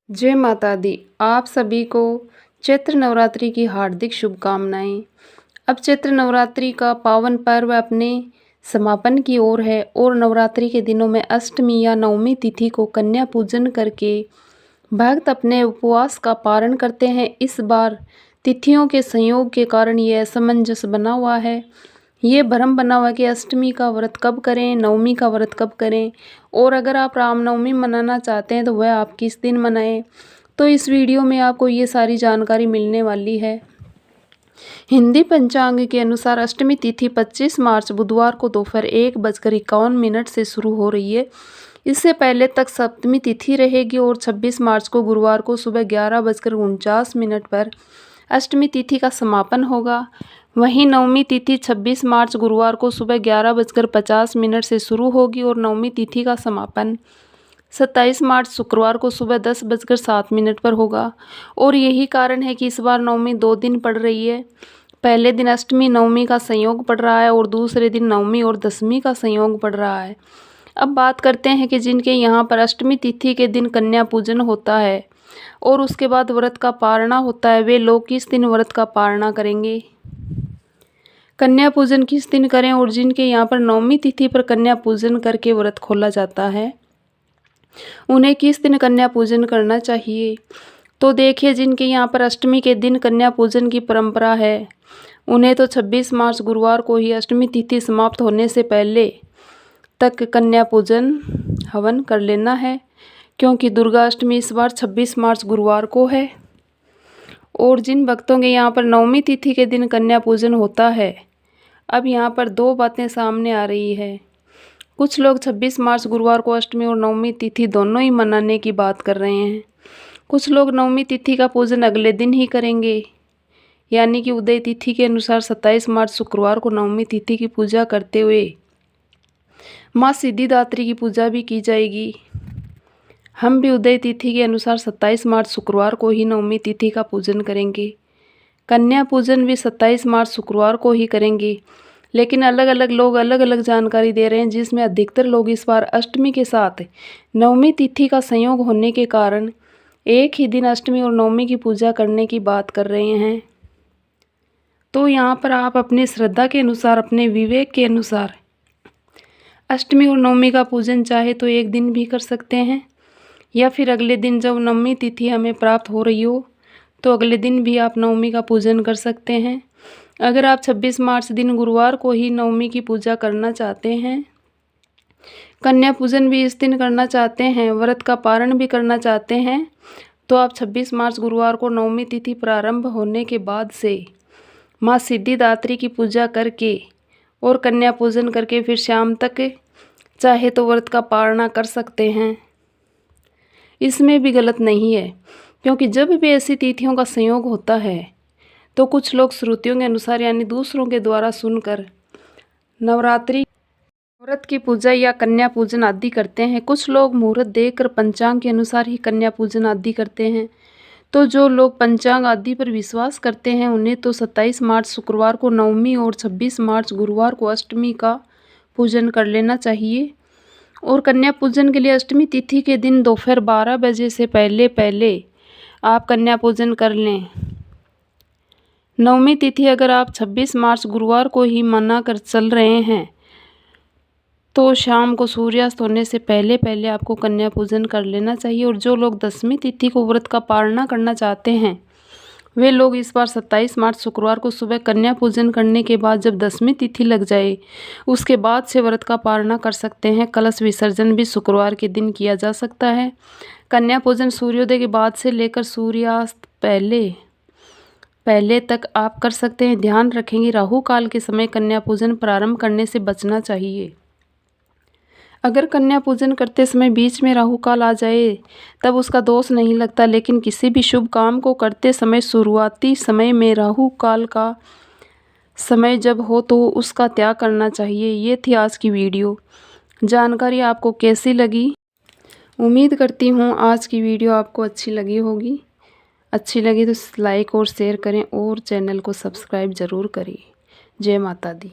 जय माता दी। आप सभी को चैत्र नवरात्रि की हार्दिक शुभकामनाएं। अब चैत्र नवरात्रि का पावन पर्व अपने समापन की ओर है और नवरात्रि के दिनों में अष्टमी या नवमी तिथि को कन्या पूजन करके भक्त अपने उपवास का पारण करते हैं। इस बार तिथियों के संयोग के कारण ये असमंजस बना हुआ है। ये भ्रम बना हुआ है कि अष्टमी का व्रत कब करें, नवमी का व्रत कब करें, और अगर आप रामनवमी मनाना चाहते हैं तो वह आप किस दिन मनाएं। तो इस वीडियो में आपको ये सारी जानकारी मिलने वाली है। हिंदी पंचांग के अनुसार अष्टमी तिथि 25 मार्च बुधवार को दोपहर 1:51 से शुरू हो रही है। इससे पहले तक सप्तमी तिथि रहेगी और 26 मार्च को गुरुवार को सुबह 11:49 पर अष्टमी तिथि का समापन होगा। वहीं नवमी तिथि 26 मार्च गुरुवार को सुबह 11:50 से शुरू होगी और नवमी तिथि का समापन 27 मार्च शुक्रवार को सुबह 10:07 पर होगा। और यही कारण है कि इस बार नवमी 2 दिन पड़ रही है। पहले दिन अष्टमी नवमी का संयोग पड़ रहा है और दूसरे दिन नवमी और दशमी का संयोग पड़ रहा है। अब बात करते हैं कि जिनके यहाँ पर अष्टमी तिथि के दिन कन्या पूजन होता है और उसके बाद व्रत का पारणा होता है, वे लोग किस दिन व्रत का पारणा करेंगे, कन्या पूजन किस दिन करें, और जिनके यहाँ पर नवमी तिथि पर कन्या पूजन करके व्रत खोला जाता है उन्हें किस दिन कन्या पूजन करना चाहिए। तो देखिए, जिनके यहाँ पर अष्टमी के दिन कन्या पूजन की परंपरा है उन्हें तो 26 मार्च गुरुवार को ही अष्टमी तिथि समाप्त होने से पहले तक कन्या पूजन हवन कर लेना है, क्योंकि दुर्गा अष्टमी इस बार 26 मार्च गुरुवार को है। और जिन भक्तों के यहाँ पर नवमी तिथि के दिन कन्या पूजन होता है, अब यहाँ पर 2 बातें सामने आ रही है। कुछ लोग 26 मार्च गुरुवार को अष्टमी और नवमी तिथि दोनों ही मनाने की बात कर रहे हैं। कुछ लोग नवमी तिथि का पूजन अगले दिन ही करेंगे, यानी कि उदय तिथि के अनुसार 27 मार्च शुक्रवार को नवमी तिथि की पूजा करते हुए माँ सिद्धिदात्री की पूजा भी की जाएगी। हम भी उदय तिथि के अनुसार 27 मार्च शुक्रवार को ही नवमी तिथि का पूजन करेंगे। कन्या पूजन भी 27 मार्च शुक्रवार को ही करेंगे, लेकिन अलग अलग लोग अलग अलग जानकारी दे रहे हैं, जिसमें अधिकतर लोग इस बार अष्टमी के साथ नवमी तिथि का संयोग होने के कारण एक ही दिन अष्टमी और नवमी की पूजा करने की बात कर रहे हैं। तो यहाँ पर आप अपनी श्रद्धा के अनुसार, अपने विवेक के अनुसार अष्टमी और नवमी का पूजन चाहे तो एक दिन भी कर सकते हैं, या फिर अगले दिन जब नवमी तिथि हमें प्राप्त हो रही हो तो अगले दिन भी आप नवमी का पूजन कर सकते हैं। अगर आप 26 मार्च दिन गुरुवार को ही नवमी की पूजा करना चाहते हैं, कन्या पूजन भी इस दिन करना चाहते हैं, व्रत का पारण भी करना चाहते हैं, तो आप 26 मार्च गुरुवार को नवमी तिथि प्रारंभ होने के बाद से माँ सिद्धिदात्री की पूजा करके और कन्या पूजन करके फिर शाम तक चाहे तो व्रत का पारणा कर सकते हैं। इसमें भी गलत नहीं है, क्योंकि जब भी ऐसी तिथियों का संयोग होता है तो कुछ लोग श्रुतियों के अनुसार, यानी दूसरों के द्वारा सुनकर नवरात्रि व्रत की पूजा या कन्या पूजन आदि करते हैं। कुछ लोग मुहूर्त देखकर पंचांग के अनुसार ही कन्या पूजन आदि करते हैं। तो जो लोग पंचांग आदि पर विश्वास करते हैं उन्हें तो 27 मार्च शुक्रवार को नवमी और 26 मार्च गुरुवार को अष्टमी का पूजन कर लेना चाहिए। और कन्या पूजन के लिए अष्टमी तिथि के दिन दोपहर 12 बजे से पहले आप कन्या पूजन कर लें। नवमी तिथि अगर आप 26 मार्च गुरुवार को ही मना कर चल रहे हैं तो शाम को सूर्यास्त होने से पहले आपको कन्या पूजन कर लेना चाहिए। और जो लोग दशमी तिथि को व्रत का पारणा करना चाहते हैं वे लोग इस बार 27 मार्च शुक्रवार को सुबह कन्या पूजन करने के बाद जब दशमी तिथि लग जाए उसके बाद से व्रत का पारणा कर सकते हैं। कलश विसर्जन भी शुक्रवार के दिन किया जा सकता है। कन्या पूजन सूर्योदय के बाद से लेकर सूर्यास्त पहले तक आप कर सकते हैं। ध्यान रखेंगे, राहु काल के समय कन्या पूजन प्रारंभ करने से बचना चाहिए। अगर कन्या पूजन करते समय बीच में राहु काल आ जाए तब उसका दोष नहीं लगता, लेकिन किसी भी शुभ काम को करते समय शुरुआती समय में राहु काल का समय जब हो तो उसका त्याग करना चाहिए। ये थी आज की वीडियो। जानकारी आपको कैसी लगी? उम्मीद करती हूँ आज की वीडियो आपको अच्छी लगी होगी। अच्छी लगी तो लाइक और शेयर करें और चैनल को सब्सक्राइब ज़रूर करें। जय माता दी।